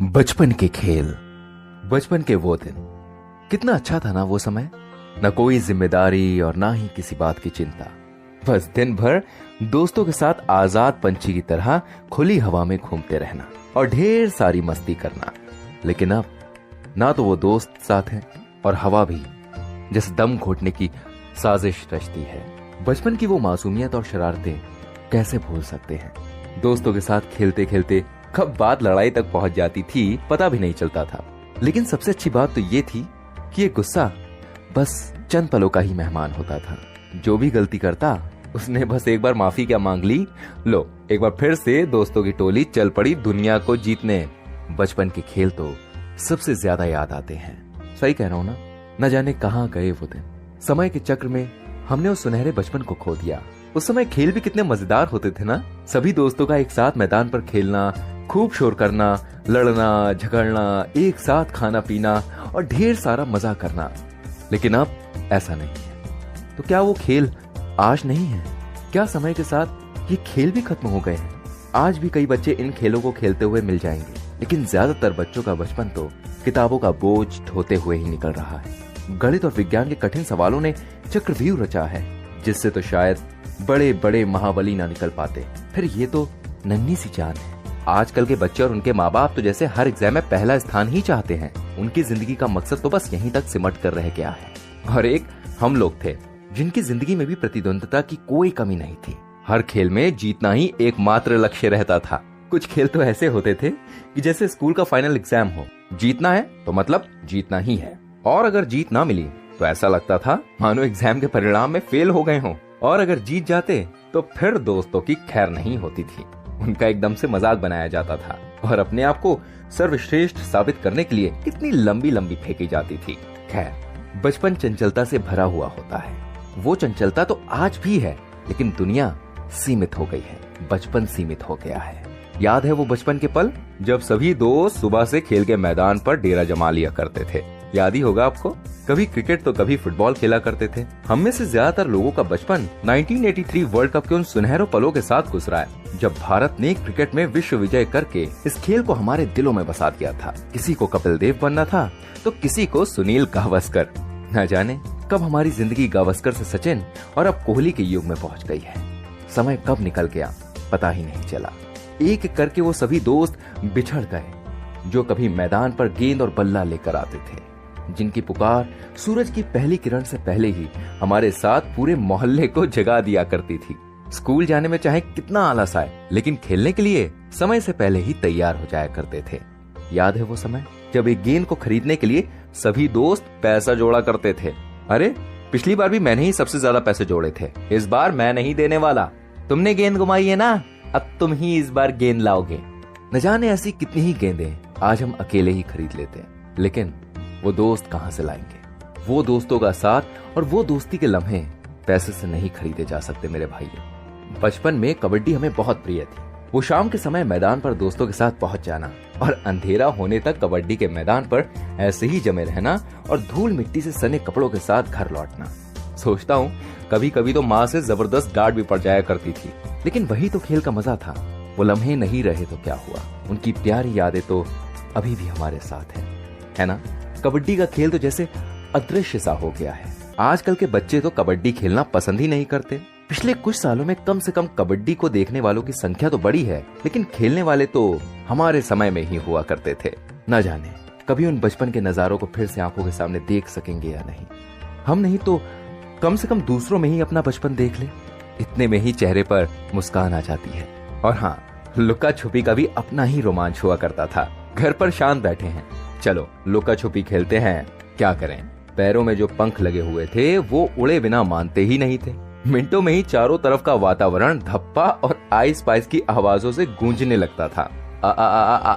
बचपन के खेल, बचपन के वो दिन कितना अच्छा था ना वो समय। न कोई जिम्मेदारी और ना ही किसी बात की चिंता, बस दिन भर दोस्तों के साथ आजाद पंछी की तरह खुली हवा में घूमते रहना और ढेर सारी मस्ती करना। लेकिन अब ना तो वो दोस्त साथ हैं और हवा भी जैसे दम घोटने की साजिश रचती है। बचपन की वो मासूमियत और शरारतें कैसे भूल सकते हैं। दोस्तों के साथ खेलते खेलते कब बात लड़ाई तक पहुंच जाती थी पता भी नहीं चलता था। लेकिन सबसे अच्छी बात तो ये थी कि ये गुस्सा बस चंद पलों का ही मेहमान होता था। जो भी गलती करता उसने बस एक बार माफी क्या मांग ली, लो एक बार फिर से दोस्तों की टोली चल पड़ी दुनिया को जीतने। बचपन के खेल तो सबसे ज्यादा याद आते हैं। सही कह रहा हूं ना? न जाने कहां गए वो दिन। समय के चक्र में हमने उस सुनहरे बचपन को खो दिया। उस समय खेल भी कितने मजेदार होते थे ना। सभी दोस्तों का एक साथ मैदान पर खेलना, खूब शोर करना, लड़ना झगड़ना, एक साथ खाना पीना और ढेर सारा मजा करना। लेकिन अब ऐसा नहीं है। तो क्या वो खेल आज नहीं है? क्या समय के साथ ये खेल भी खत्म हो गए हैं? आज भी कई बच्चे इन खेलों को खेलते हुए मिल जाएंगे, लेकिन ज्यादातर बच्चों का बचपन तो किताबों का बोझ ढोते हुए ही निकल रहा है। गणित और विज्ञान के कठिन सवालों ने चक्रव्यूह रचा है, जिससे तो शायद बड़े बड़े महाबली ना निकल पाते। फिर ये तो नन्ही सी जान है। आजकल के बच्चे और उनके माँ बाप तो जैसे हर एग्जाम में पहला स्थान ही चाहते हैं। उनकी जिंदगी का मकसद तो बस यहीं तक सिमट कर रह गया है। और एक हम लोग थे जिनकी जिंदगी में भी प्रतिद्वंदता की कोई कमी नहीं थी। हर खेल में जीतना ही एकमात्र लक्ष्य रहता था। कुछ खेल तो ऐसे होते थे कि जैसे स्कूल का फाइनल एग्जाम हो, जीतना है तो मतलब जीतना ही है। और अगर जीत ना मिली तो ऐसा लगता था मानो एग्जाम के परिणाम में फेल हो गए हों। और अगर जीत जाते तो फिर दोस्तों की खैर नहीं होती थी। उनका एकदम से मजाक बनाया जाता था और अपने आप को सर्वश्रेष्ठ साबित करने के लिए इतनी लंबी लंबी फेंकी जाती थी। खैर, बचपन चंचलता से भरा हुआ होता है। वो चंचलता तो आज भी है, लेकिन दुनिया सीमित हो गई है, बचपन सीमित हो गया है। याद है वो बचपन के पल जब सभी दोस्त सुबह से खेल के मैदान पर डेरा जमा लिया करते थे। याद ही होगा आपको। कभी क्रिकेट तो कभी फुटबॉल खेला करते थे। हम में से ज्यादातर लोगों का बचपन 1983 वर्ल्ड कप के उन सुनहरों पलों के साथ गुजरा है, जब भारत ने क्रिकेट में विश्व विजय करके इस खेल को हमारे दिलों में बसा दिया था। किसी को कपिल देव बनना था तो किसी को सुनील गावस्कर। न जाने कब हमारी जिंदगी गावस्कर से सचिन और अब कोहली के युग में पहुंच गई है। समय कब निकल गया पता ही नहीं चला। एक एक करके वो सभी दोस्त बिछड़ गए, जो कभी मैदान पर गेंद और बल्ला लेकर आते थे, जिनकी पुकार सूरज की पहली किरण से पहले ही हमारे साथ पूरे मोहल्ले को जगा दिया करती थी। स्कूल जाने में चाहे कितना आलस आए, लेकिन खेलने के लिए समय से पहले ही तैयार हो जाया करते थे। याद है वो समय जब एक गेंद को खरीदने के लिए सभी दोस्त पैसा जोड़ा करते थे। अरे पिछली बार भी मैंने ही सबसे ज्यादा पैसे जोड़े थे, इस बार मैं नहीं देने वाला। तुमने गेंद घुमाई है ना, अब तुम ही इस बार गेंद लाओगे। न जाने ऐसी कितनी ही गेंदें आज हम अकेले ही खरीद लेते हैं, लेकिन वो दोस्त कहां से लाएंगे? वो दोस्तों का साथ और वो दोस्ती के लम्हे पैसे से नहीं खरीदे जा सकते मेरे भाइयों। बचपन में कबड्डी हमें बहुत प्रिय थी। वो शाम के समय मैदान पर दोस्तों के साथ पहुंच जाना और अंधेरा होने तक कबड्डी के मैदान पर ऐसे ही जमे रहना और धूल मिट्टी से सने कपड़ों के साथ घर लौटना। सोचता हूँ कभी कभी तो माँ से जबरदस्त डांट भी पड़ जाया करती थी, लेकिन वही तो खेल का मजा था। वो लम्हे नहीं रहे तो क्या हुआ, उनकी प्यारी यादें तो अभी भी हमारे साथ है ना? कबड्डी का खेल तो जैसे अदृश्य सा हो गया है। आजकल के बच्चे तो कबड्डी खेलना पसंद ही नहीं करते। पिछले कुछ सालों में कम से कम कबड्डी को देखने वालों की संख्या तो बढ़ी है, लेकिन खेलने वाले तो हमारे समय में ही हुआ करते थे। न जाने कभी उन बचपन के नजारों को फिर से आंखों के सामने देख सकेंगे या नहीं। हम नहीं तो कम से कम दूसरों में ही अपना बचपन देख ले, इतने में ही चेहरे पर मुस्कान आ जाती है। और हाँ, लुका छुपी का भी अपना ही रोमांच हुआ करता था। घर पर शांत बैठे हैं, चलो लुका छुपी खेलते हैं। क्या करें, पैरों में जो पंख लगे हुए थे वो उड़े बिना मानते ही नहीं थे। मिनटों में ही चारों तरफ का वातावरण धप्पा और आई स्पाइस की आवाजों से गूंजने लगता था।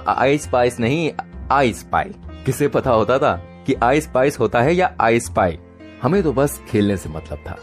आई स्पाइस नहीं, आई स्पाई। किसे पता होता था कि आई स्पाइस होता है या आई स्पाई? हमें तो बस खेलने से मतलब था।